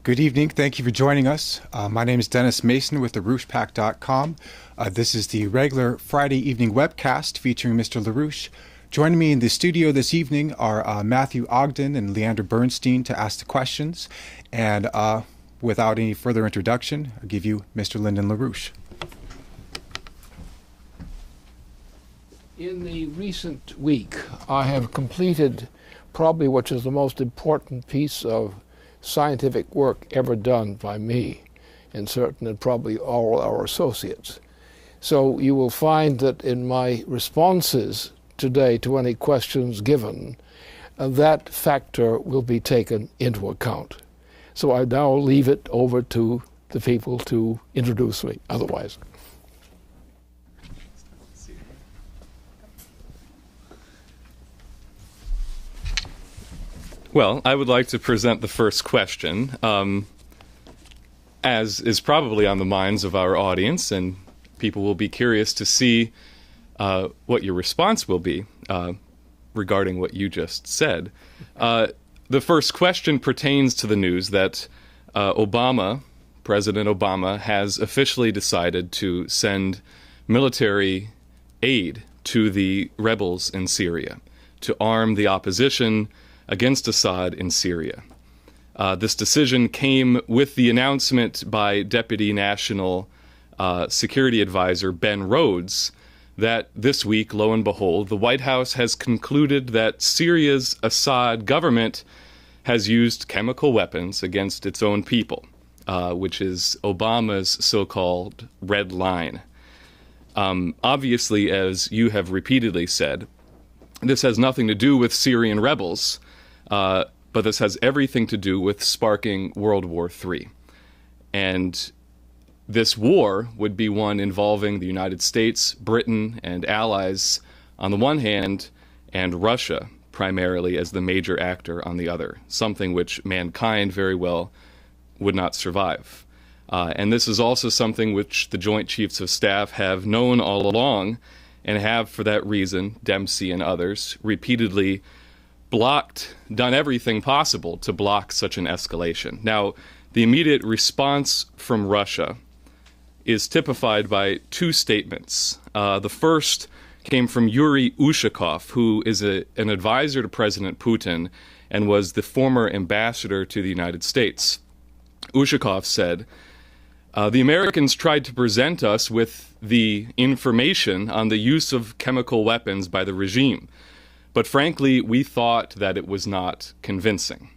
Good evening. Thank you for joining us. My name is Dennis Mason with theRouchePack.com. This is the regular Friday evening webcast featuring Mr. LaRouche. Joining me in the studio this evening are Matthew Ogden and Leander Bernstein to ask the questions. And without any further introduction, I'll give you Mr. Lyndon LaRouche. In the recent week, I have completed probably what is the most important piece of scientific work ever done by me, and certainly probably all our associates. So you will find that in my responses today to any questions given, that factor will be taken into account. So I now leave it over to the people to introduce me otherwise. Well, I would like to present the first question, as is probably on the minds of our audience, and people will be curious to see what your response will be regarding what you just said. The first question pertains to the news that President Obama, has officially decided to send military aid to the rebels in Syria to arm the opposition against Assad in Syria. This decision came with the announcement by Deputy National Security Advisor Ben Rhodes that this week, lo and behold, the White House has concluded that Syria's Assad government has used chemical weapons against its own people, which is Obama's so-called red line. Obviously, as you have repeatedly said, this has nothing to do with Syrian rebels, but this has everything to do with sparking World War III. And this war would be one involving the United States, Britain, and allies on the one hand, and Russia primarily as the major actor on the other, something which mankind very well would not survive. And this is also something which the Joint Chiefs of Staff have known all along, and have, for that reason, Dempsey and others, repeatedly done everything possible to block such an escalation. Now, the immediate response from Russia is typified by two statements. The first came from Yuri Ushakov, who is an advisor to President Putin and was the former ambassador to the United States. Ushakov said, the Americans tried to present us with the information on the use of chemical weapons by the regime, but frankly, we thought that it was not convincing.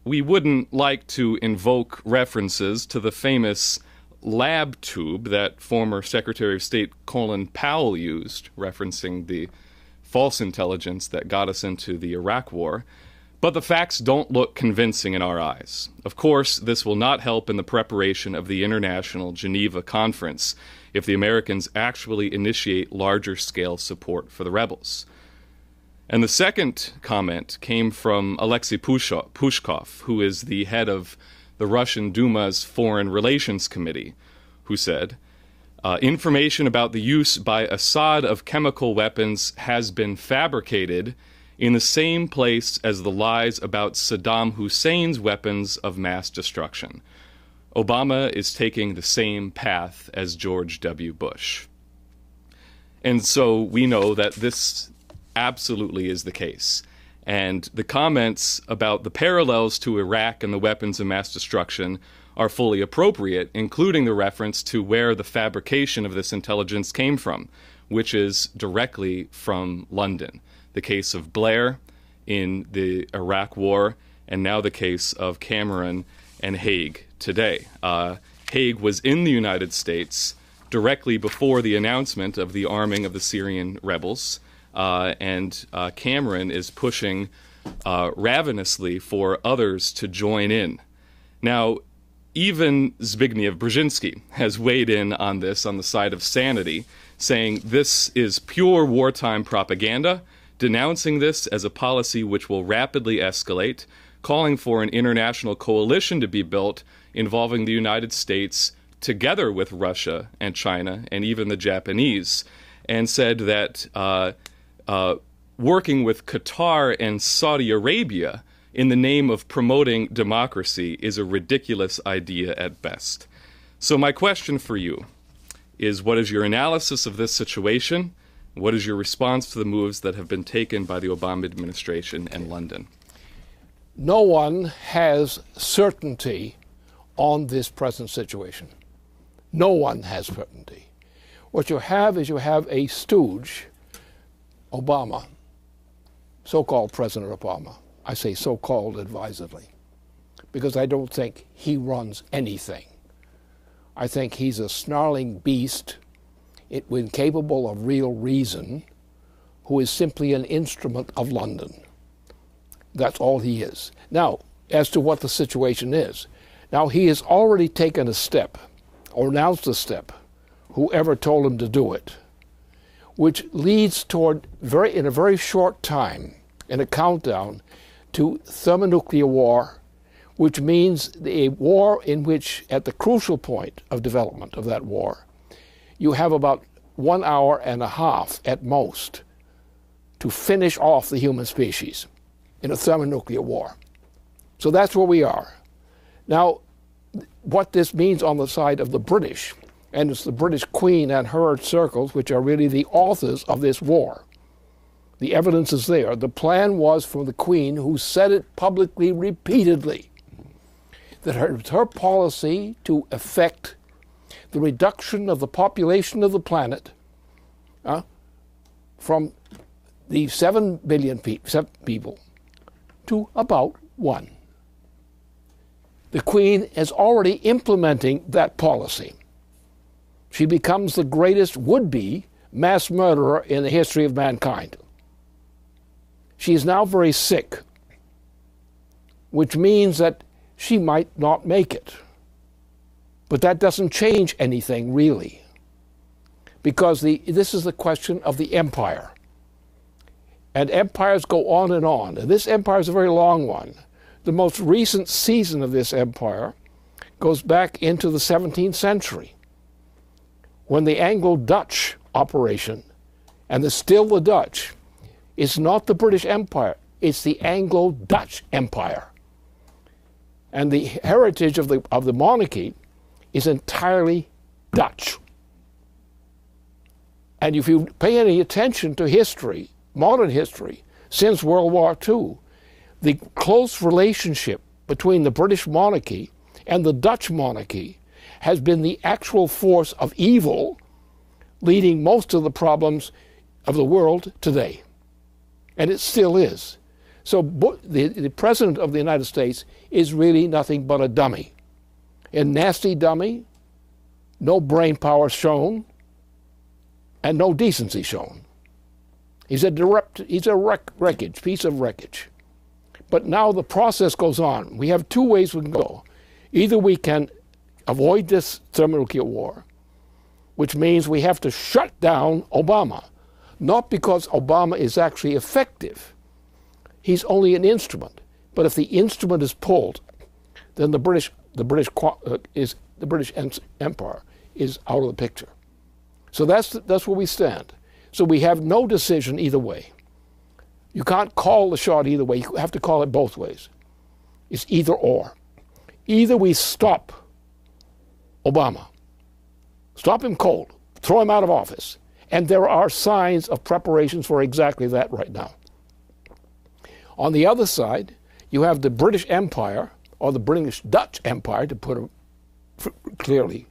We wouldn't like to invoke references to the famous lab tube that former Secretary of State Colin Powell used, referencing the false intelligence that got us into the Iraq War, but the facts don't look convincing in our eyes. Of course, this will not help in the preparation of the International Geneva Conference if the Americans actually initiate larger-scale support for the rebels. And the second comment came from Alexei Pushkov, who is the head of the Russian Duma's Foreign Relations Committee, who said, information about the use by Assad of chemical weapons has been fabricated in the same place as the lies about Saddam Hussein's weapons of mass destruction. Obama is taking the same path as George W. Bush. And so we know that this absolutely is the case. And the comments about the parallels to Iraq and the weapons of mass destruction are fully appropriate, including the reference to where the fabrication of this intelligence came from, which is directly from London. The case of Blair in the Iraq War, and now the case of Cameron and Haig today. Haig was in the United States directly before the announcement of the arming of the Syrian rebels, and Cameron is pushing ravenously for others to join in. Now, even Zbigniew Brzezinski has weighed in on this on the side of sanity, saying this is pure wartime propaganda, denouncing this as a policy which will rapidly escalate, calling for an international coalition to be built involving the United States together with Russia and China and even the Japanese, and said that working with Qatar and Saudi Arabia in the name of promoting democracy is a ridiculous idea at best. So my question for you is, what is your analysis of this situation? What is your response to the moves that have been taken by the Obama administration and London? No one has certainty on this present situation. No one has certainty. What you have is you have a stooge, Obama, so-called President Obama. I say so-called advisedly, because I don't think he runs anything. I think he's a snarling beast, incapable of real reason, who is simply an instrument of London. That's all he is. Now, as to what the situation is, now he has already taken a step, or announced a step, whoever told him to do it, which leads toward, in a very short time, in a countdown, to thermonuclear war, which means a war in which, at the crucial point of development of that war, you have about 1 hour and a half at most to finish off the human species in a thermonuclear war. So that's where we are. Now, what this means on the side of the British, and it's the British Queen and her circles which are really the authors of this war. The evidence is there. The plan was from the Queen, who said it publicly repeatedly, that her policy to effect the reduction of the population of the planet from the 7 billion people to about 1. The Queen is already implementing that policy. She becomes the greatest would-be mass murderer in the history of mankind. She is now very sick, which means that she might not make it. But that doesn't change anything, really, because this is the question of the empire. And empires go on, and this empire is a very long one. The most recent season of this empire goes back into the 17th century, when the Anglo-Dutch operation, and still the Dutch, is not the British Empire, it's the Anglo-Dutch Empire. And the heritage of the monarchy is entirely Dutch. And if you pay any attention to history, modern history, since World War II, the close relationship between the British monarchy and the Dutch monarchy has been the actual force of evil leading most of the problems of the world today. And it still is. So the President of the United States is really nothing but a dummy. A nasty dummy, no brain power shown, and no decency shown. He's a wreckage, piece of wreckage. But now the process goes on. We have two ways we can go. Either we can avoid this thermonuclear war, which means we have to shut down Obama. Not because Obama is actually effective. He's only an instrument. But if the instrument is pulled, then the British Empire is out of the picture. So that's where we stand. So we have no decision either way. You can't call the shot either way. You have to call it both ways. It's either or. Either we stop Obama, stop him cold, throw him out of office, and there are signs of preparations for exactly that right now. On the other side, you have the British Empire, or the British Dutch Empire, to put it clearly,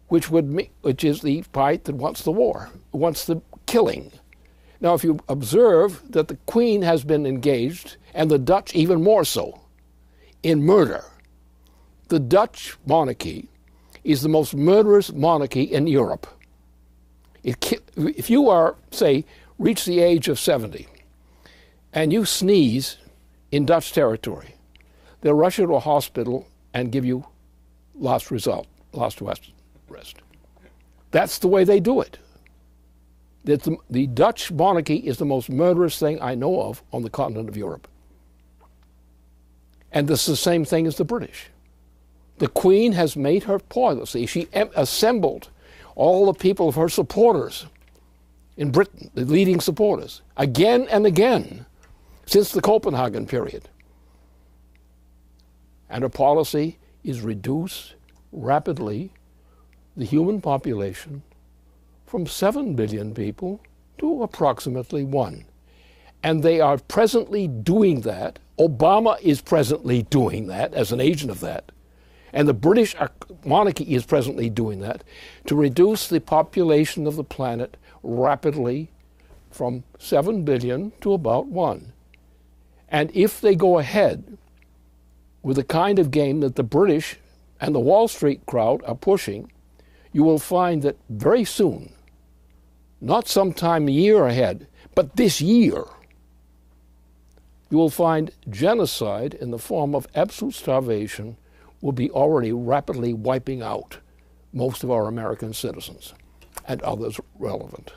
which is the fight that wants the war, wants the killing. Now, if you observe that the Queen has been engaged, and the Dutch even more so, in murder. The Dutch monarchy is the most murderous monarchy in Europe. If you are, say, reach the age of 70, and you sneeze in Dutch territory, they'll rush you to a hospital and give you last rest. That's the way they do it. The Dutch monarchy is the most murderous thing I know of on the continent of Europe. And this is the same thing as the British. The Queen has made her policy. She assembled all the people of her supporters in Britain, the leading supporters, again and again, since the Copenhagen period. And our policy is reduce rapidly the human population from 7 billion people to approximately 1. And they are presently doing that. Obama is presently doing that as an agent of that. And the British monarchy is presently doing that to reduce the population of the planet rapidly from 7 billion to about 1. And if they go ahead with the kind of game that the British and the Wall Street crowd are pushing, you will find that very soon, not sometime a year ahead, but this year, you will find genocide in the form of absolute starvation will be already rapidly wiping out most of our American citizens and others relevant.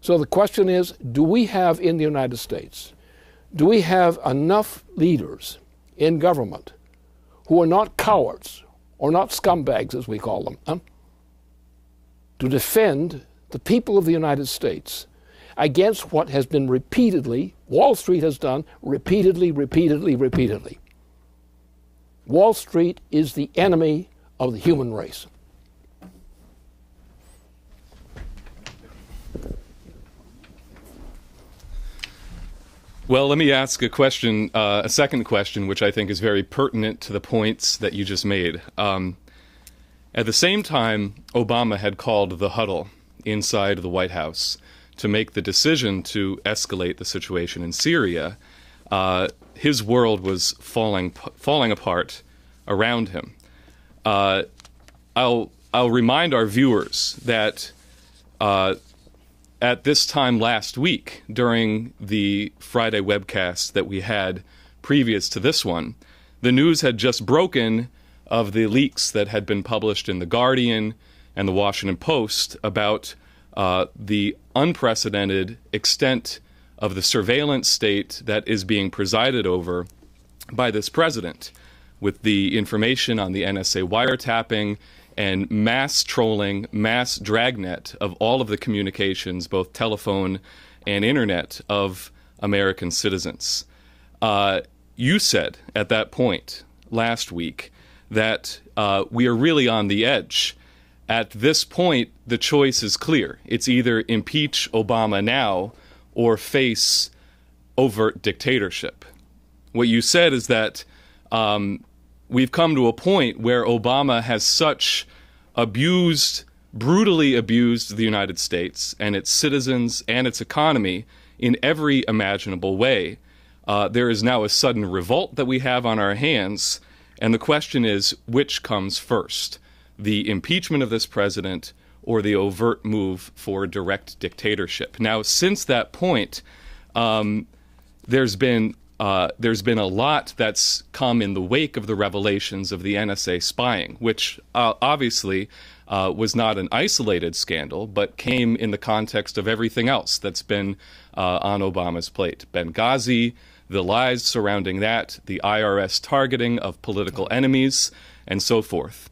So the question is, do we have in the United States, do we have enough leaders in government who are not cowards or not scumbags, as we call them, to defend the people of the United States against what has been repeatedly, Wall Street has done repeatedly. Wall Street is the enemy of the human race. Well, let me ask a question, a second question, which I think is very pertinent to the points that you just made. At the same time, Obama had called the huddle inside the White House to make the decision to escalate the situation in Syria. His world was falling apart around him. I'll remind our viewers that at this time last week, during the Friday webcast that we had previous to this one, the news had just broken of the leaks that had been published in The Guardian and The Washington Post about the unprecedented extent of the surveillance state that is being presided over by this president, with the information on the NSA wiretapping and mass trolling, mass dragnet of all of the communications, both telephone and internet, of American citizens. You said at that point last week that we are really on the edge. At this point, the choice is clear. It's either impeach Obama now or face overt dictatorship. What you said is that we've come to a point where Obama has such brutally abused the United States and its citizens and its economy in every imaginable way. There is now a sudden revolt that we have on our hands, and the question is, which comes first? The impeachment of this president or the overt move for direct dictatorship? Now, since that point, there's been a lot that's come in the wake of the revelations of the NSA spying, which obviously was not an isolated scandal, but came in the context of everything else that's been on Obama's plate. Benghazi, the lies surrounding that, the IRS targeting of political enemies, and so forth.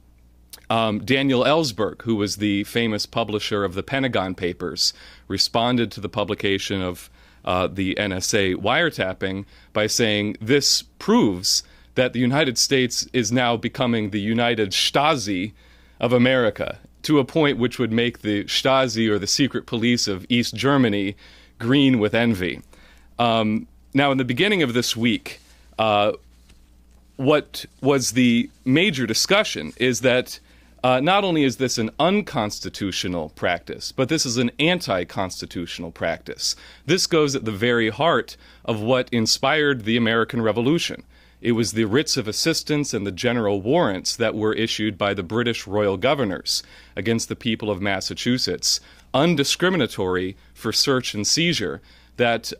Daniel Ellsberg, who was the famous publisher of the Pentagon Papers, responded to the publication of the NSA wiretapping by saying this proves that the United States is now becoming the United Stasi of America, to a point which would make the Stasi, or the secret police of East Germany, green with envy. Now, in the beginning of this week, what was the major discussion is that not only is this an unconstitutional practice, but this is an anti-constitutional practice. This goes at the very heart of what inspired the American Revolution. It was the writs of assistance and the general warrants that were issued by the British royal governors against the people of Massachusetts, undiscriminatory for search and seizure, that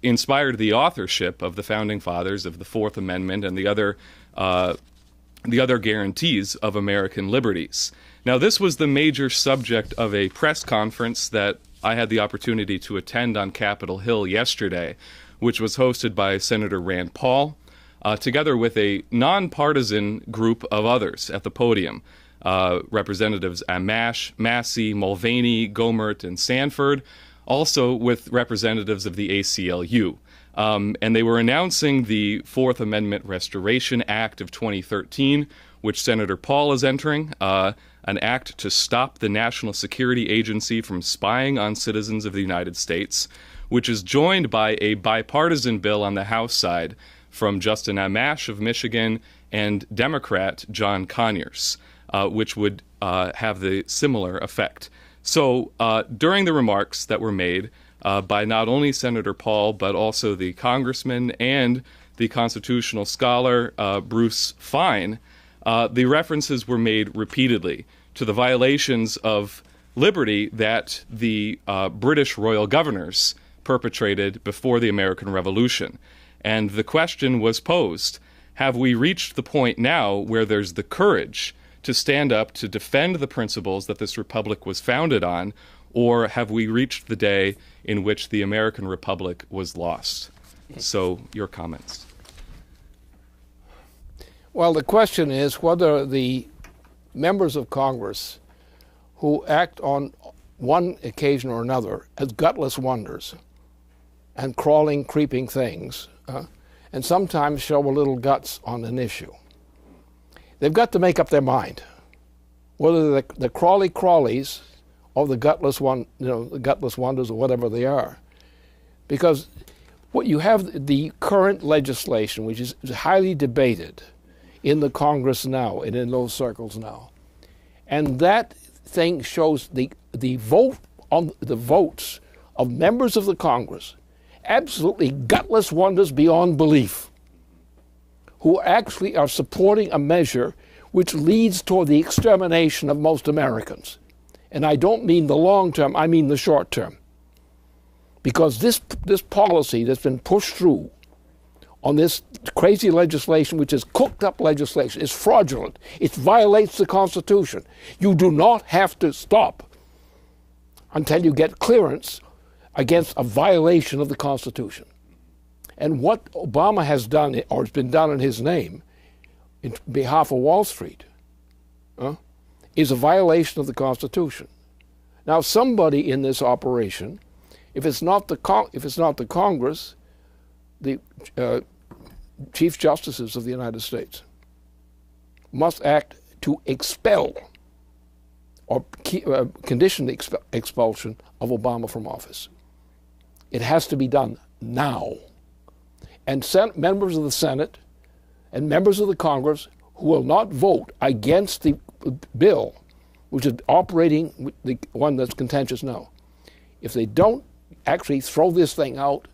inspired the authorship of the Founding Fathers of the Fourth Amendment and the other guarantees of American liberties. Now, this was the major subject of a press conference that I had the opportunity to attend on Capitol Hill yesterday, which was hosted by Senator Rand Paul, together with a nonpartisan group of others at the podium, Representatives Amash, Massey, Mulvaney, Gomert, and Sanford, also with representatives of the ACLU. And they were announcing the Fourth Amendment Restoration Act of 2013, which Senator Paul is entering, an act to stop the National Security Agency from spying on citizens of the United States, which is joined by a bipartisan bill on the House side from Justin Amash of Michigan and Democrat John Conyers, which would have the similar effect. So during the remarks that were made by not only Senator Paul, but also the congressman and the constitutional scholar Bruce Fine, the references were made repeatedly to the violations of liberty that the British royal governors perpetrated before the American Revolution. And the question was posed, have we reached the point now where there's the courage to stand up to defend the principles that this republic was founded on, or have we reached the day in which the American Republic was lost? So, your comments. Well, the question is whether the members of Congress who act on one occasion or another as gutless wonders and crawling, creeping things, and sometimes show a little guts on an issue, they've got to make up their mind whether the crawlies or the gutless the gutless wonders or whatever they are, because what you have the current legislation, which is highly debated in the Congress now and in those circles now, and that thing shows the votes of members of the Congress, absolutely gutless wonders beyond belief, who actually are supporting a measure which leads toward the extermination of most Americans. And I don't mean the long term, I mean the short term. Because this policy that's been pushed through on this crazy legislation, which is cooked up legislation, is fraudulent. It violates the Constitution. You do not have to stop until you get clearance against a violation of the Constitution. And what Obama has done, or has been done in his name, in behalf of Wall Street, is a violation of the Constitution. Now, somebody in this operation, if it's not the Congress, the Chief Justices of the United States must act to expel or condition the expulsion of Obama from office. It has to be done now. And members of the Senate and members of the Congress who will not vote against the bill, which is operating, the one that's contentious now, if they don't actually throw this thing out,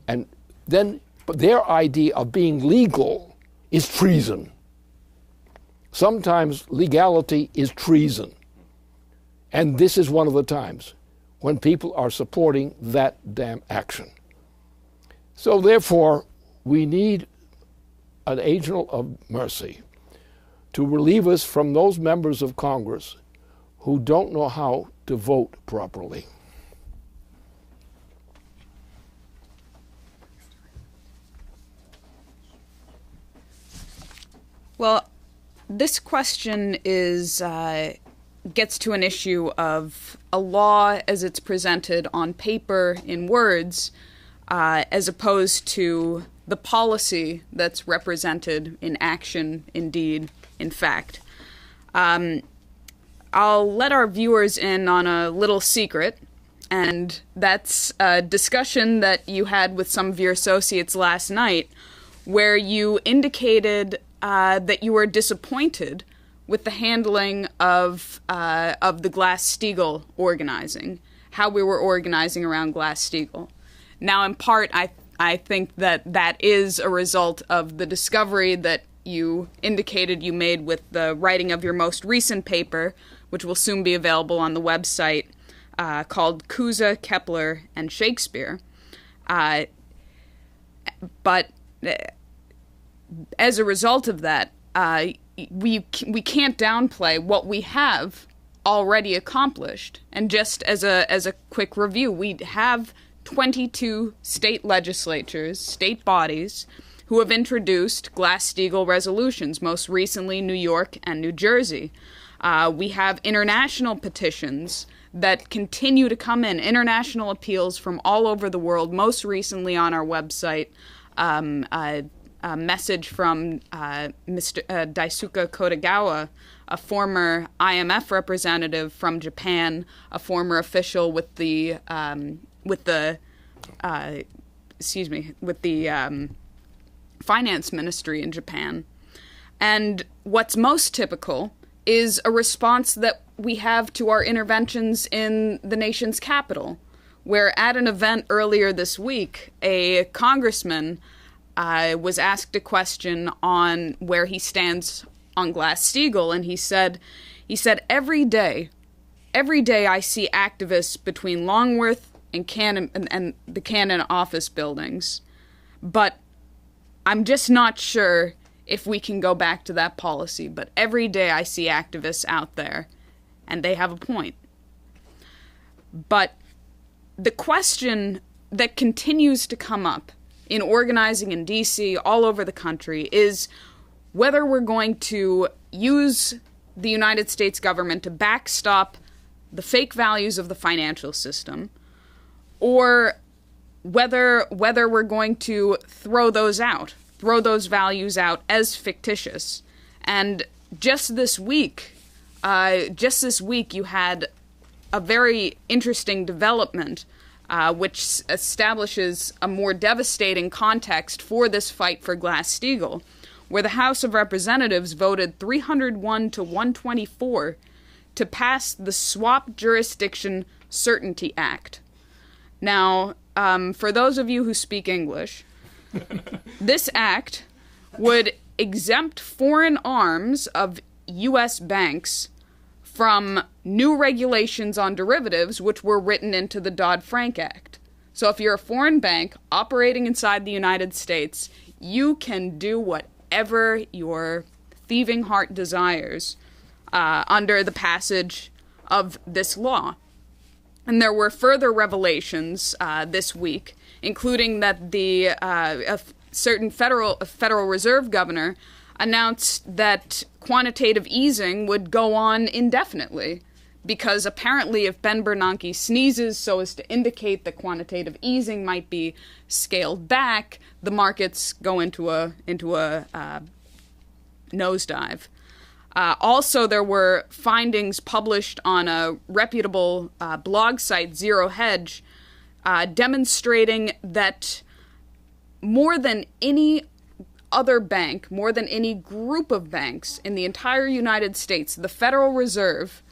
and then their idea of being legal is treason. Sometimes legality is treason. And this is one of the times when people are supporting that damn action. So therefore, we need an angel of mercy to relieve us from those members of Congress who don't know how to vote properly. Well, this question gets to an issue of a law as it's presented on paper in words, as opposed to the policy that's represented in action, indeed, in fact. I'll let our viewers in on a little secret, and that's a discussion that you had with some of your associates last night, where you indicated that you were disappointed with the handling of the Glass-Steagall organizing, how we were organizing around Glass-Steagall. Now, in part, I think that is a result of the discovery that you indicated you made with the writing of your most recent paper, which will soon be available on the website, called Cusa, Kepler, and Shakespeare. But as a result of that, we can't downplay what we have already accomplished. And just as a quick review, we have 22 state legislatures, state bodies, who have introduced Glass-Steagall resolutions, most recently New York and New Jersey. We have international petitions that continue to come in, international appeals from all over the world, most recently on our website, a message from Mr. Daisuke Kodegawa, a former IMF representative from Japan, a former official with the finance ministry in Japan. And what's most typical is a response that we have to our interventions in the nation's capital, where at an event earlier this week, a congressman was asked a question on where he stands on Glass-Steagall, and he said, every day I see activists between Longworth and Cannon and the Cannon office buildings, but I'm just not sure if we can go back to that policy. But every day I see activists out there, and they have a point. But the question that continues to come up in organizing in D.C., all over the country, is whether we're going to use the United States government to backstop the fake values of the financial system, or whether we're going to throw those values out as fictitious. And just this week you had a very interesting development which establishes a more devastating context for this fight for Glass-Steagall, where the House of Representatives voted 301 to 124 to pass the Swap Jurisdiction Certainty Act. Now, for those of you who speak English, this act would exempt foreign arms of U.S. banks from new regulations on derivatives which were written into the Dodd-Frank Act. So if you're a foreign bank operating inside the United States, you can do whatever your thieving heart desires under the passage of this law. And there were further revelations this week, including that a certain Federal Reserve governor announced that quantitative easing would go on indefinitely, because apparently if Ben Bernanke sneezes so as to indicate that quantitative easing might be scaled back, the markets go into a nosedive. Also, there were findings published on a reputable blog site, Zero Hedge, demonstrating that more than any other bank, more than any group of banks in the entire United States, the Federal Reserve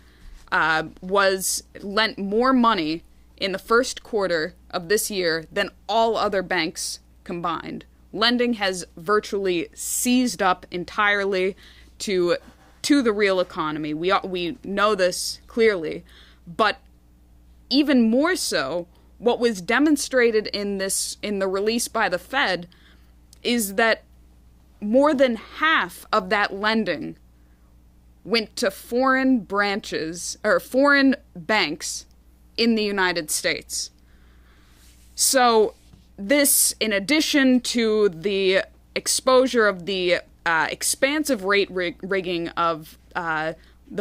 was lent more money in the first quarter of this year than all other banks combined. Lending has virtually seized up entirely to the real economy. We know this clearly, but even more so, what was demonstrated in the release by the Fed is that more than half of that lending went to foreign branches or foreign banks in the United States. So this, in addition to the exposure of the expansive rate rigging of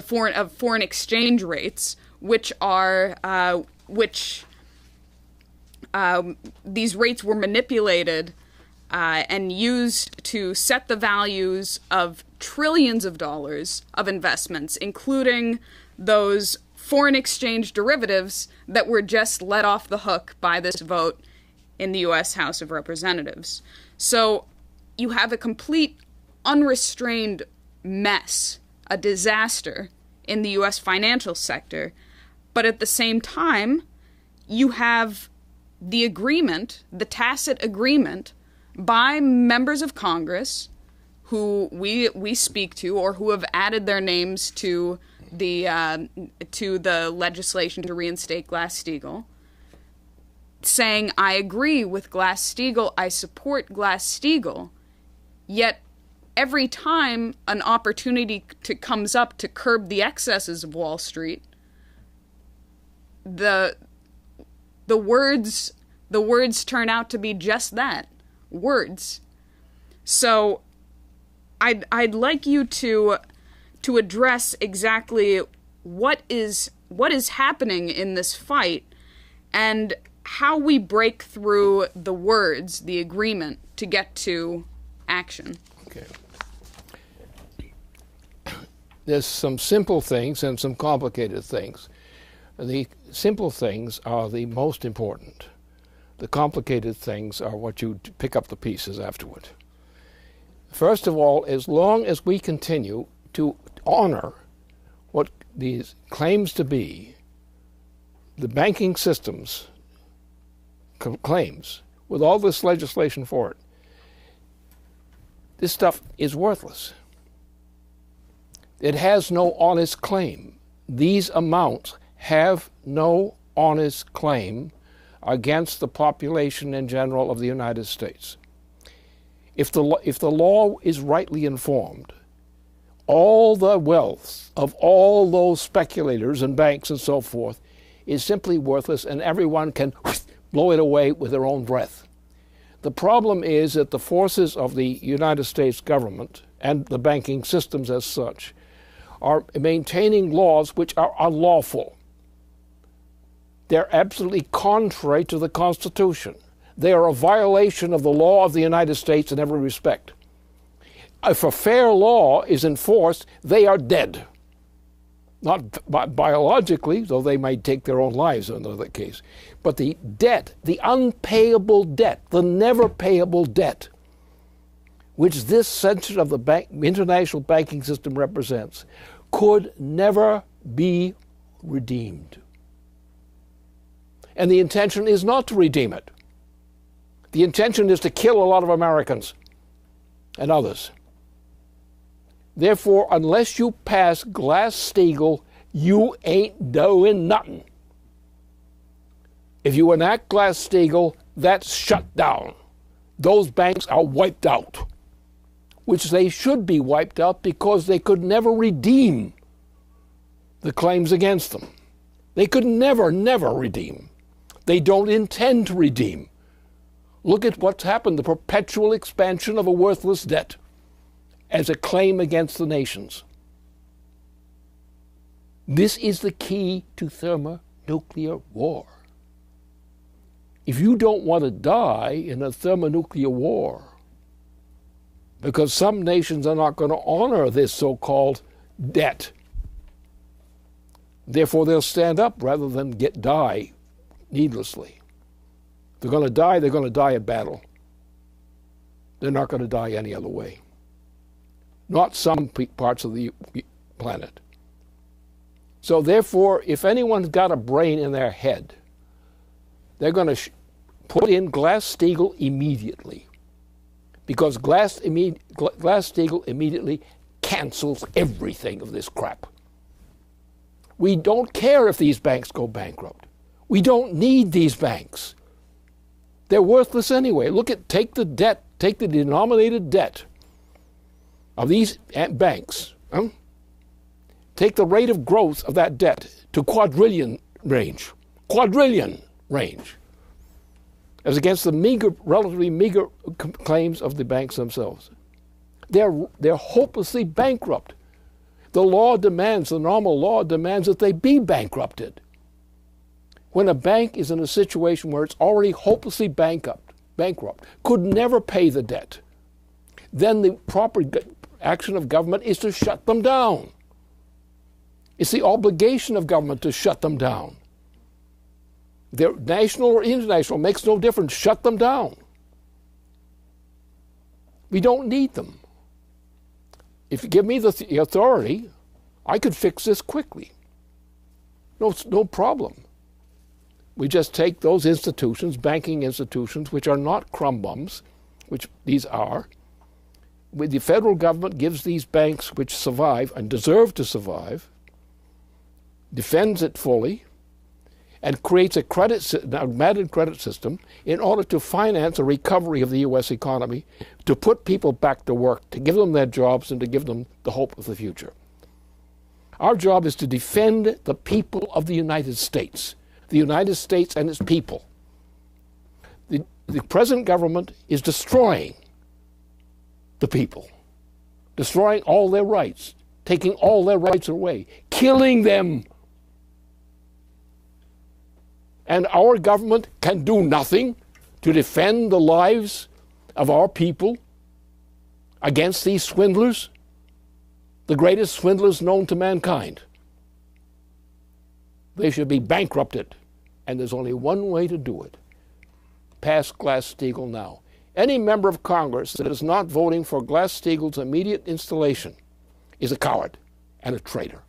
foreign exchange rates, these rates were manipulated and used to set the values of trillions of dollars of investments, including those foreign exchange derivatives that were just let off the hook by this vote in the U.S. House of Representatives. So you have a complete unrestrained mess, a disaster in the U.S. financial sector, but at the same time, you have the agreement, the tacit agreement, by members of Congress who we speak to or who have added their names to the legislation to reinstate Glass-Steagall, saying, I agree with Glass-Steagall, I support Glass-Steagall, yet every time an opportunity comes up to curb the excesses of Wall Street, the words turn out to be just that, words. So I'd like you to address exactly what is happening in this fight and how we break through the words, the agreement, to get to action. Okay. There's some simple things and some complicated things. The simple things are the most important. The complicated things are what you pick up the pieces afterward. First of all, as long as we continue to honor what these claims to be the banking system's claims, with all this legislation for it, this stuff is worthless. It has no honest claim. These amounts have no honest claim against the population in general of the United States. If the law is rightly informed, all the wealth of all those speculators and banks and so forth is simply worthless, and everyone can blow it away with their own breath. The problem is that the forces of the United States government and the banking systems as such are maintaining laws which are unlawful. They're absolutely contrary to the Constitution. They are a violation of the law of the United States in every respect. If a fair law is enforced, they are dead. Not biologically, though they might take their own lives in another case. But the debt, the unpayable debt, the never payable debt, which this section of the international banking system represents, could never be redeemed. And the intention is not to redeem it. The intention is to kill a lot of Americans and others. Therefore, unless you pass Glass-Steagall, you ain't doing nothing. If you enact Glass-Steagall, that's shut down. Those banks are wiped out, which they should be wiped out because they could never redeem the claims against them. They could never redeem. They don't intend to redeem. Look at what's happened, the perpetual expansion of a worthless debt as a claim against the nations. This is the key to thermonuclear war. If you don't want to die in a thermonuclear war, because some nations are not going to honor this so-called debt, therefore they'll stand up rather than die needlessly. If they're going to die at battle. They're not going to die any other way. Not some parts of the planet. So therefore, if anyone's got a brain in their head, they're going to put in Glass-Steagall immediately. Because Glass-Steagall immediately cancels everything of this crap. We don't care if these banks go bankrupt. We don't need these banks. They're worthless anyway. Take the denominated debt of these banks. Take the rate of growth of that debt to quadrillion range. Quadrillion range. As against the relatively meager claims of the banks themselves. They're hopelessly bankrupt. The normal law demands that they be bankrupted. When a bank is in a situation where it's already hopelessly bankrupt, could never pay the debt, then the proper action of government is to shut them down. It's the obligation of government to shut them down. They're national or international, makes no difference. Shut them down. We don't need them. If you give me the authority, I could fix this quickly. No problem. We just take those institutions, banking institutions, which are not crumb bums, which these are. The federal government gives these banks which survive and deserve to survive, defends it fully, and creates an augmented credit system in order to finance a recovery of the U.S. economy, to put people back to work, to give them their jobs, and to give them the hope of the future. Our job is to defend the people of the United States and its people. The present government is destroying the people, destroying all their rights, taking all their rights away, killing them. And our government can do nothing to defend the lives of our people against these swindlers, the greatest swindlers known to mankind. They should be bankrupted, and there's only one way to do it. Pass Glass-Steagall now. Any member of Congress that is not voting for Glass-Steagall's immediate installation is a coward and a traitor.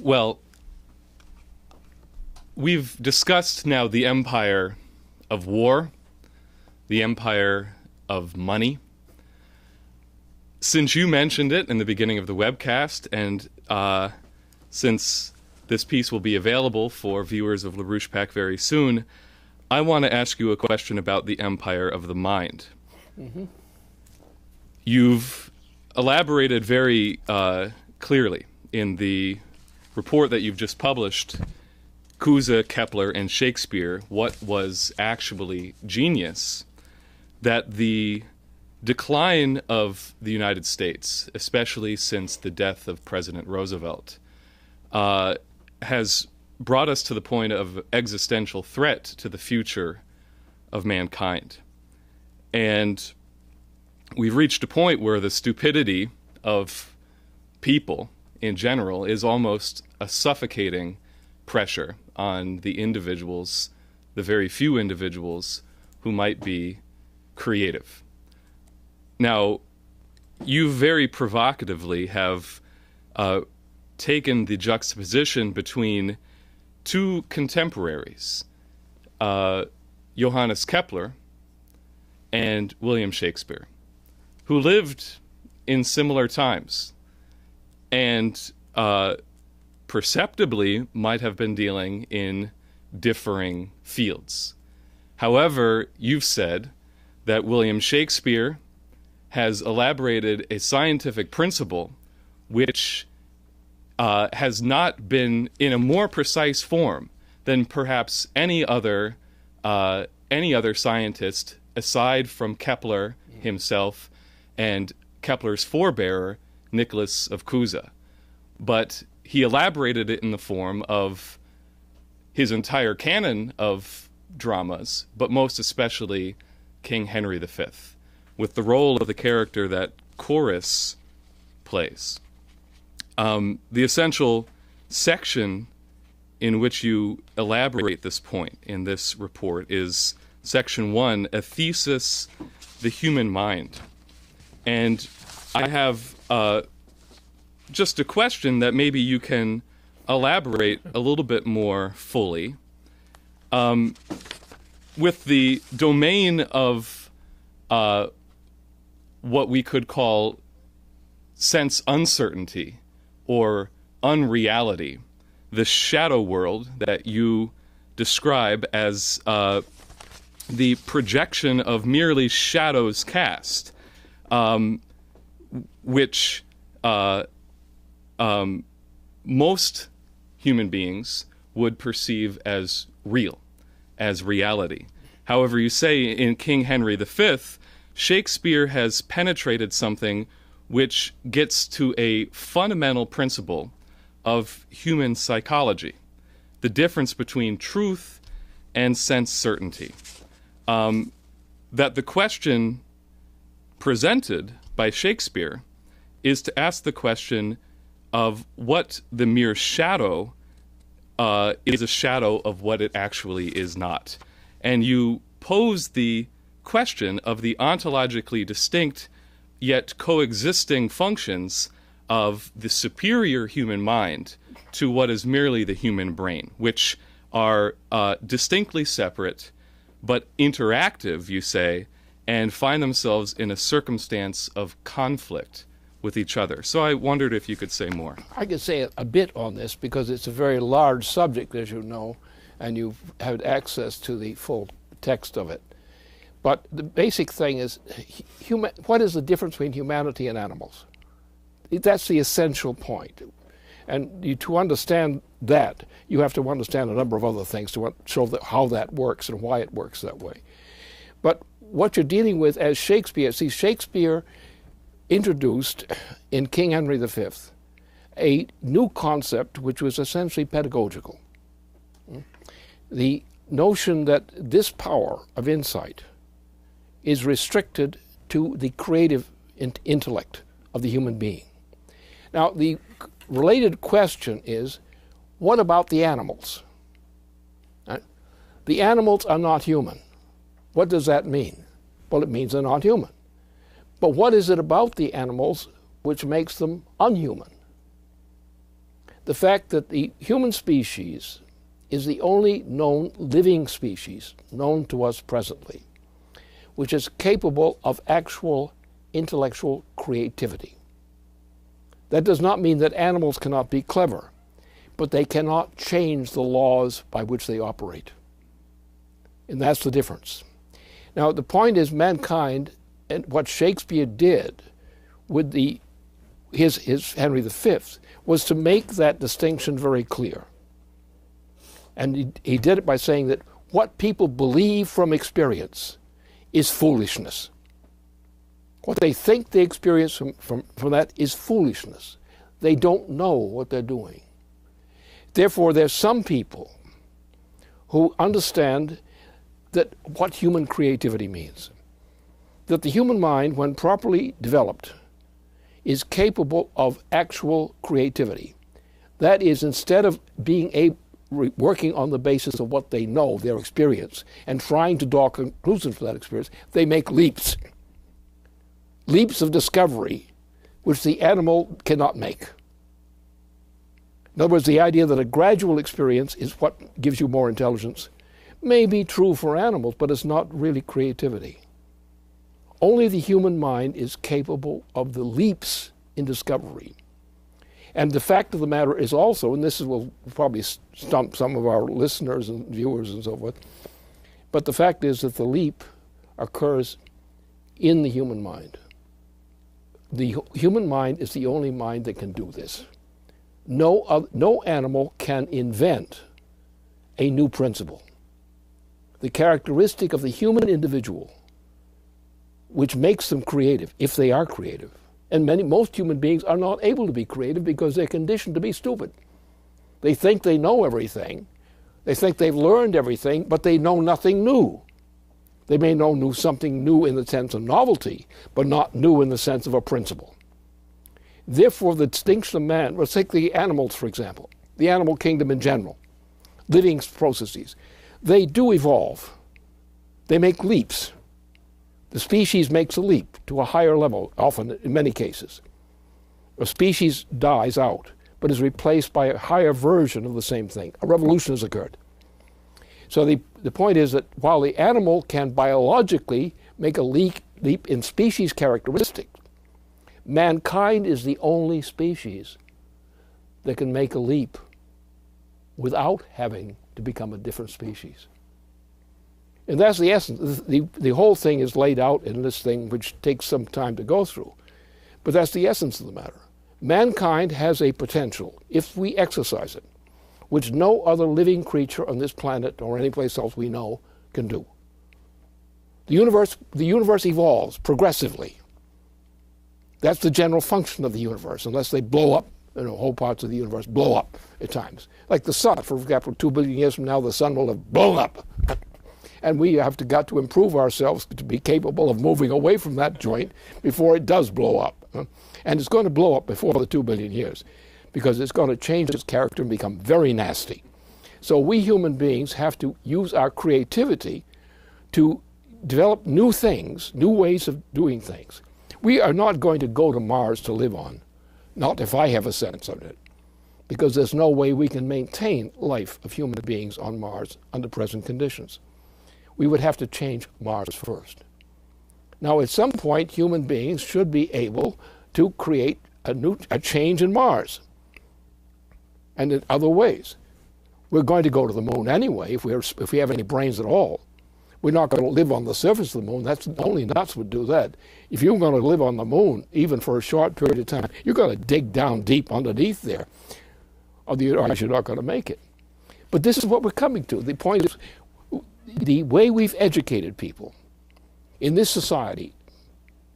Well, we've discussed now the empire of war, the empire of money. Since you mentioned it in the beginning of the webcast, and since this piece will be available for viewers of LaRouche PAC very soon, I want to ask you a question about the empire of the mind. Mm-hmm. You've elaborated very clearly in the report that you've just published, Cusa, Kepler, and Shakespeare, what was actually genius, that the decline of the United States, especially since the death of President Roosevelt, has brought us to the point of existential threat to the future of mankind. And we've reached a point where the stupidity of people in general is almost a suffocating pressure on the individuals, the very few individuals who might be creative. Now, you very provocatively have taken the juxtaposition between two contemporaries, Johannes Kepler and William Shakespeare, who lived in similar times and perceptibly might have been dealing in differing fields. However, you've said that William Shakespeare has elaborated a scientific principle which has not been in a more precise form than perhaps any other scientist aside from Kepler himself and Kepler's forebearer, Nicholas of Cusa. But he elaborated it in the form of his entire canon of dramas, but most especially King Henry V, with the role of the character that Chorus plays. The essential section in which you elaborate this point in this report is Section 1, A Thesis, the Human Mind. And I have just a question that maybe you can elaborate a little bit more fully. With the domain of what we could call sense uncertainty or unreality, the shadow world that you describe as the projection of merely shadows cast, which most human beings would perceive as real, as reality. However, you say in King Henry V, Shakespeare has penetrated something which gets to a fundamental principle of human psychology, the difference between truth and sense certainty. That the question presented by Shakespeare is to ask the question of what the mere shadow is a shadow of what it actually is not. And you pose the question of the ontologically distinct yet coexisting functions of the superior human mind to what is merely the human brain, which are distinctly separate but interactive, you say, and find themselves in a circumstance of conflict with each other. So I wondered if you could say more. I could say a bit on this because it's a very large subject, as you know, and you've had access to the full text of it. But the basic thing is, what is the difference between humanity and animals? That's the essential point. And to understand that, you have to understand a number of other things to show how that works and why it works that way. But what you're dealing with as Shakespeare, see, Shakespeare introduced in King Henry V a new concept which was essentially pedagogical. The notion that this power of insight is restricted to the creative intellect of the human being. Now, the related question is, what about the animals? The animals are not human. What does that mean? Well, it means they're not human. But what is it about the animals which makes them unhuman? The fact that the human species is the only known living species known to us presently, which is capable of actual intellectual creativity. That does not mean that animals cannot be clever, but they cannot change the laws by which they operate. And that's the difference. Now, the point is, mankind, and what Shakespeare did with his Henry V was to make that distinction very clear. And he did it by saying that what people believe from experience is foolishness. What they think they experience from that is foolishness. They don't know what they're doing. Therefore, there's some people who understand that what human creativity means. That the human mind, when properly developed, is capable of actual creativity. That is, instead of being working on the basis of what they know, their experience, and trying to draw conclusions from that experience, they make leaps. Leaps of discovery which the animal cannot make. In other words, the idea that a gradual experience is what gives you more intelligence may be true for animals, but it's not really creativity. Only the human mind is capable of the leaps in discovery. And the fact of the matter is also, and this will probably stump some of our listeners and viewers and so forth, but the fact is that the leap occurs in the human mind. The human mind is the only mind that can do this. No animal can invent a new principle. The characteristic of the human individual, which makes them creative, if they are creative, and most human beings are not able to be creative because they're conditioned to be stupid. They think they know everything. They think they've learned everything, but they know nothing new. They may know something new in the sense of novelty, but not new in the sense of a principle. Therefore, the distinction of man, let's take the animals, for example, the animal kingdom in general, living processes. They do evolve. They make leaps. The species makes a leap to a higher level, often in many cases. A species dies out, but is replaced by a higher version of the same thing. A revolution has occurred. So the point is that while the animal can biologically make a leap in species characteristics, mankind is the only species that can make a leap without having to become a different species. And that's the essence. The whole thing is laid out in this thing, which takes some time to go through. But that's the essence of the matter. Mankind has a potential, if we exercise it, which no other living creature on this planet or any place else we know can do. The universe evolves progressively. That's the general function of the universe, unless they blow up. Whole parts of the universe blow up at times. Like the sun, for example, 2 billion years from now, the sun will have blown up. And we have got to improve ourselves to be capable of moving away from that joint before it does blow up. And it's going to blow up before the 2 billion years, because it's going to change its character and become very nasty. So we human beings have to use our creativity to develop new things, new ways of doing things. We are not going to go to Mars to live on, not if I have a sense of it, because there's no way we can maintain life of human beings on Mars under present conditions. We would have to change Mars first. Now, at some point, human beings should be able to create a change in Mars and in other ways. We're going to go to the moon anyway if we have any brains at all. We're not going to live on the surface of the moon. That's only nuts would do that. If you're going to live on the moon, even for a short period of time, you're going to dig down deep underneath there. otherwise you're not going to make it. But this is what we're coming to. The point is, the way we've educated people in this society,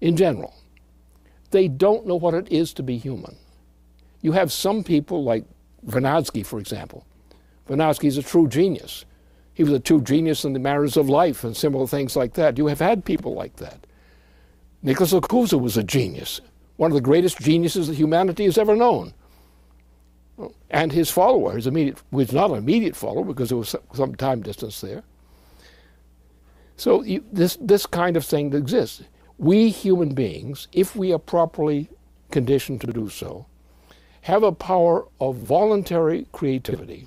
in general, they don't know what it is to be human. You have some people like Vernadsky, for example. Vernadsky is a true genius. He was a true genius in the matters of life and similar things like that. You have had people like that. Nicholas LaRouche was a genius, one of the greatest geniuses that humanity has ever known. And his follower, was not an immediate follower because there was some time distance there. So this kind of thing exists. We human beings, if we are properly conditioned to do so, have a power of voluntary creativity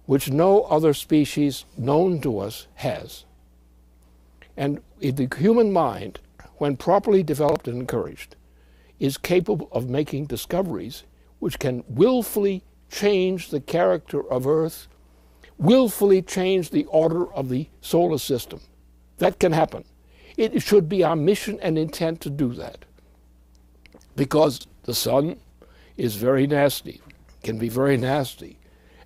which no other species known to us has. And the human mind, when properly developed and encouraged, is capable of making discoveries which can willfully change the character of Earth, willfully change the order of the solar system. That can happen. It should be our mission and intent to do that. Because the sun is very nasty, can be very nasty,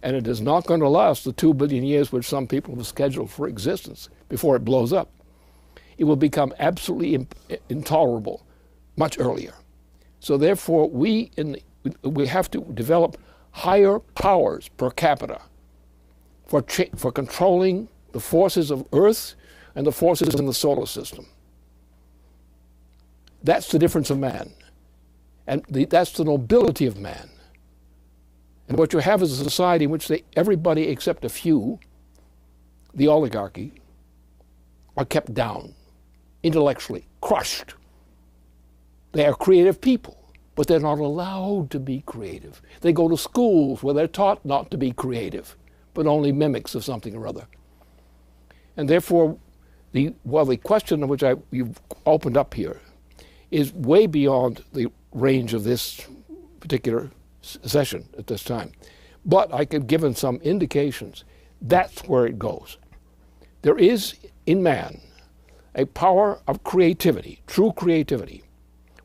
and it is not going to last the 2 billion years which some people have scheduled for existence before it blows up. It will become absolutely intolerable much earlier. So therefore, we have to develop higher powers per capita for controlling the forces of Earth and the forces in the solar system. That's the difference of man. And that's the nobility of man. And what you have is a society in which everybody except a few, the oligarchy, are kept down, intellectually crushed. They are creative people, but they're not allowed to be creative. They go to schools where they're taught not to be creative, but only mimics of something or other. And therefore, the question which you've opened up here is way beyond the range of this particular session at this time. But I could given some indications. That's where it goes. There is in man a power of creativity, true creativity,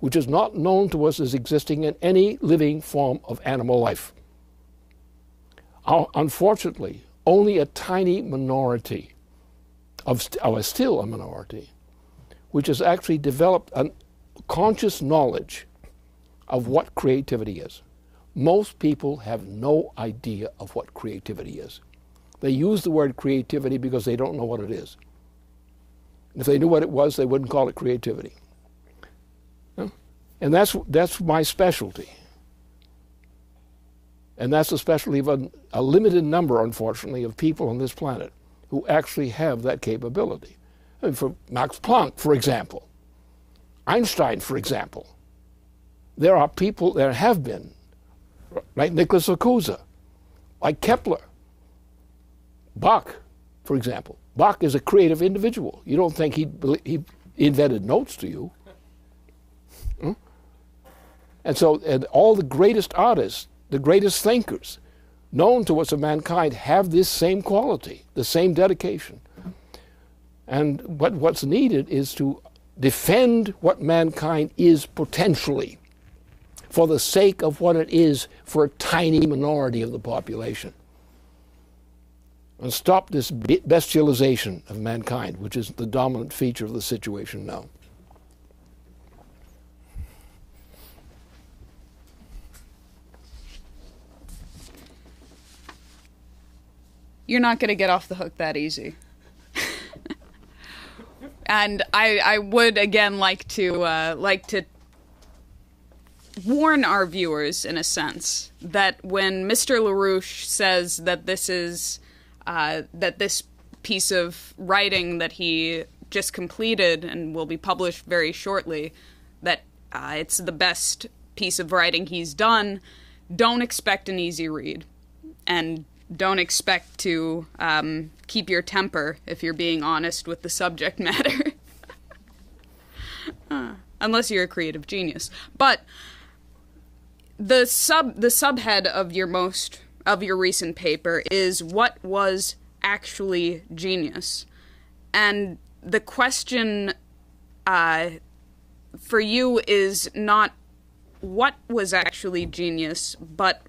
which is not known to us as existing in any living form of animal life. Unfortunately, only a tiny minority still a minority, which has actually developed a conscious knowledge of what creativity is. Most people have no idea of what creativity is. They use the word creativity because they don't know what it is. If they knew what it was, they wouldn't call it creativity. And that's my specialty. And that's the specialty of a limited number, unfortunately, of people on this planet who actually have that capability. I mean, for Max Planck, for example, Einstein, for example, there are people, there have been, like Nicholas LaRouche, like Kepler, Bach, for example. Bach is a creative individual. You don't think he invented notes to you. And so all the greatest artists, the greatest thinkers known to us of mankind have this same quality, the same dedication. And what's needed is to defend what mankind is potentially for the sake of what it is for a tiny minority of the population. And stop this bestialization of mankind, which is the dominant feature of the situation now. You're not going to get off the hook that easy. And I would again like to warn our viewers, in a sense, that when Mr. LaRouche says that this is that this piece of writing that he just completed and will be published very shortly, that it's the best piece of writing he's done, don't expect an easy read, and don't expect to keep your temper if you're being honest with the subject matter. Unless you're a creative genius. But the subhead of your recent paper is what was actually genius. And the question for you is not what was actually genius, but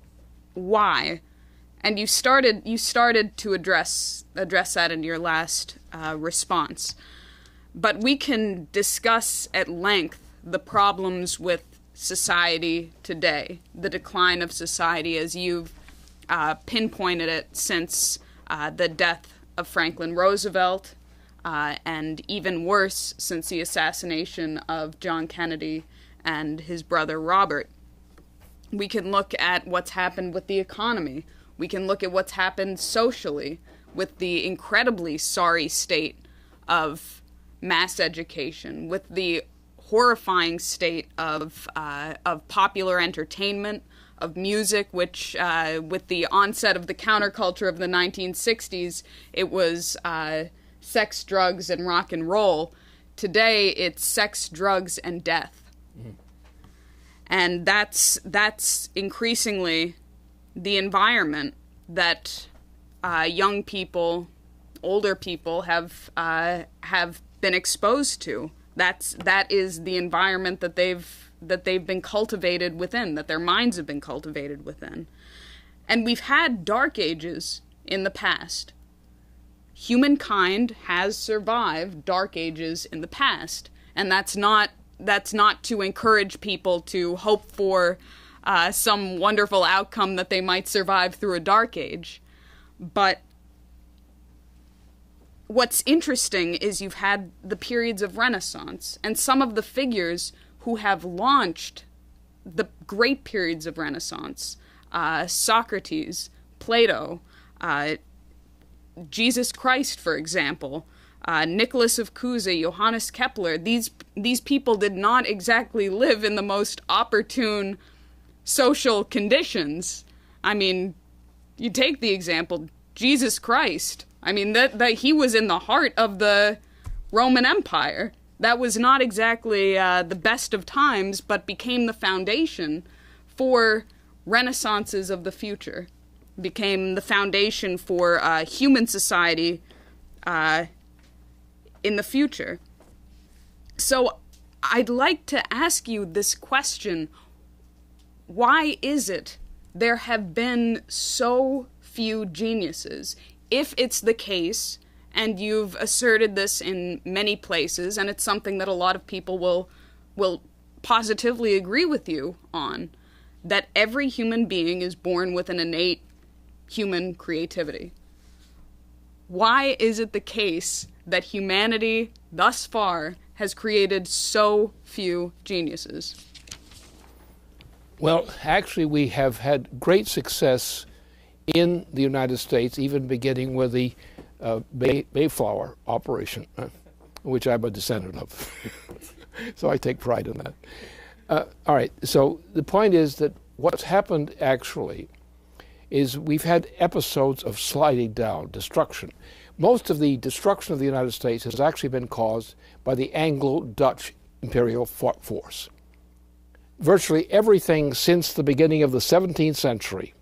why. And you started to address that in your last response. But we can discuss at length the problems with society today, the decline of society as you've pinpointed it since the death of Franklin Roosevelt, and even worse, since the assassination of John Kennedy and his brother Robert. We can look at what's happened with the economy. We can look at what's happened socially with the incredibly sorry state of mass education, with the horrifying state of popular entertainment, of music, which with the onset of the counterculture of the 1960s, it was sex, drugs, and rock and roll. Today, it's sex, drugs, and death. Mm-hmm. And that's increasingly the environment that young people, older people have been exposed to. That is the environment that they've been cultivated within, that their minds have been cultivated within. And we've had dark ages in the past. Humankind has survived dark ages in the past, and that's not to encourage people to hope for some wonderful outcome that they might survive through a dark age. But what's interesting is you've had the periods of Renaissance, and some of the figures who have launched the great periods of Renaissance, Socrates, Plato, Jesus Christ, for example, Nicholas of Cusa, Johannes Kepler, these people did not exactly live in the most opportune social conditions. I mean, you take the example, Jesus Christ. I mean, that he was in the heart of the Roman Empire. That was not exactly the best of times, but became the foundation for renaissances of the future. Became the foundation for human society in the future. So I'd like to ask you this question. Why is it there have been so few geniuses? If it's the case, and you've asserted this in many places, and it's something that a lot of people will positively agree with you on, that every human being is born with an innate human creativity. Why is it the case that humanity thus far has created so few geniuses? Well, actually, we have had great success in the United States, even beginning with the Mayflower operation, which I'm a descendant of. So I take pride in that. All right, so the point is that what's happened actually is we've had episodes of sliding down, destruction. Most of the destruction of the United States has actually been caused by the Anglo-Dutch imperial force. Virtually everything since the beginning of the 17th century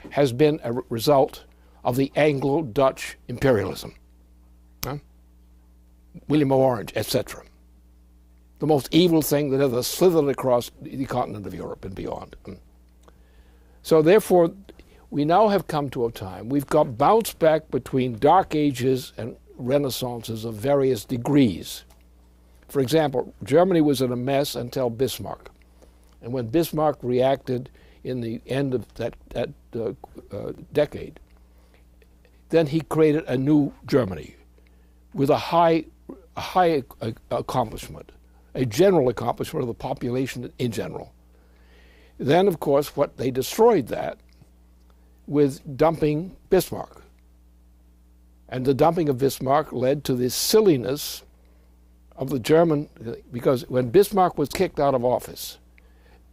has been a result of the Anglo-Dutch imperialism. William of Orange, etc. The most evil thing that ever slithered across the continent of Europe and beyond. So therefore, we now have come to a time, we've got bounced back between dark ages and renaissances of various degrees. For example, Germany was in a mess until Bismarck. And when Bismarck reacted in the end of that decade, then he created a new Germany with a high accomplishment, a general accomplishment of the population in general. Then, of course, what they destroyed that with dumping Bismarck. And the dumping of Bismarck led to this silliness of the German, because when Bismarck was kicked out of office,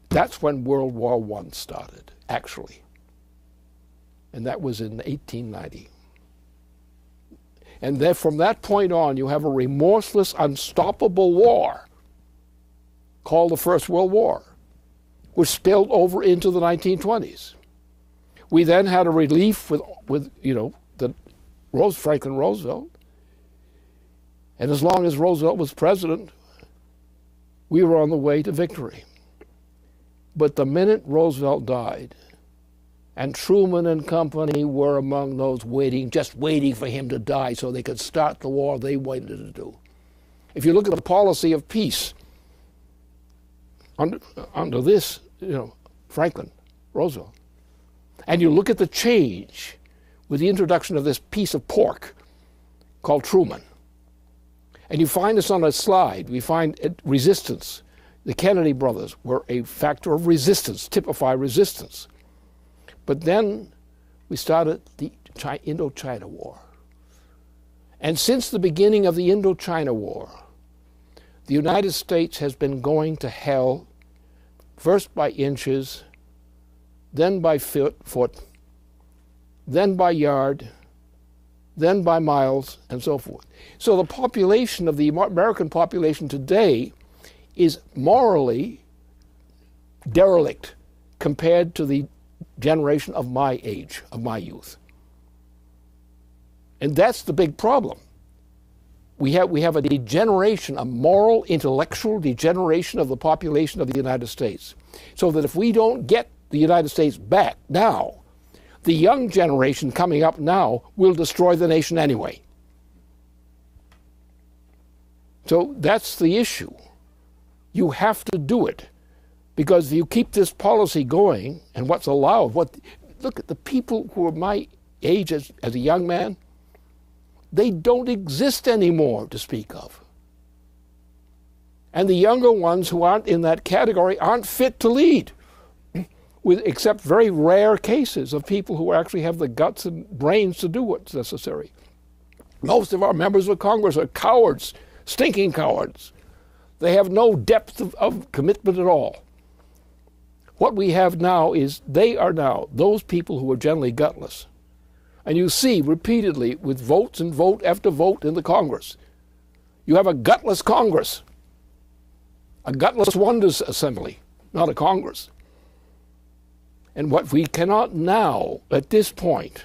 that's when World War I started, actually. And that was in 1890. And then from that point on, you have a remorseless, unstoppable war called the First World War, which spilled over into the 1920s. We then had a relief with Franklin Roosevelt. And as long as Roosevelt was president, we were on the way to victory. But the minute Roosevelt died, And Truman and company were among those just waiting for him to die so they could start the war they wanted to do. If you look at the policy of peace, under this, Franklin, Roosevelt, and you look at the change with the introduction of this piece of pork called Truman, and you find this on a slide, we find resistance. The Kennedy brothers were a factor of resistance, typify resistance. But then we started the Indochina War. And since the beginning of the Indochina War, the United States has been going to hell, first by inches, then by foot, then by yard, then by miles, and so forth. So the population of the American population today is morally derelict compared to the generation of my age, of my youth. And that's the big problem. We have a degeneration, a moral, intellectual degeneration of the population of the United States. So that if we don't get the United States back now, the young generation coming up now will destroy the nation anyway. So that's the issue. You have to do it. Because if you keep this policy going, and what's allowed, look at the people who are my age as a young man, they don't exist anymore to speak of. And the younger ones who aren't in that category aren't fit to lead, except very rare cases of people who actually have the guts and brains to do what's necessary. Most of our members of Congress are cowards, stinking cowards. They have no depth of commitment at all. What we have now is they are now those people who are generally gutless. And you see repeatedly with votes and vote after vote in the Congress, you have a gutless Congress, a gutless wonders assembly, not a Congress. And what we cannot now, at this point,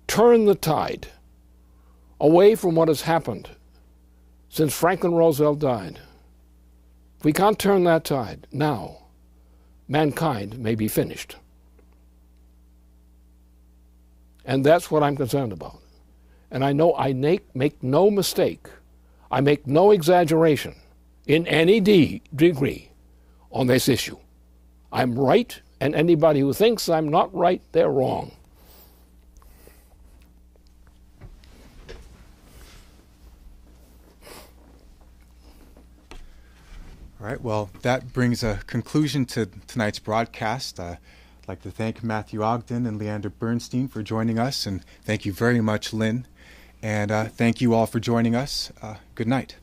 turn the tide away from what has happened since Franklin Roosevelt died. If we can't turn that tide now, mankind may be finished. And that's what I'm concerned about. And I know I make no mistake. I make no exaggeration in any degree on this issue. I'm right, and anybody who thinks I'm not right, they're wrong. All right, well, that brings a conclusion to tonight's broadcast. I'd like to thank Matthew Ogden and Leander Bernstein for joining us, and thank you very much, Lynn. And thank you all for joining us. Good night.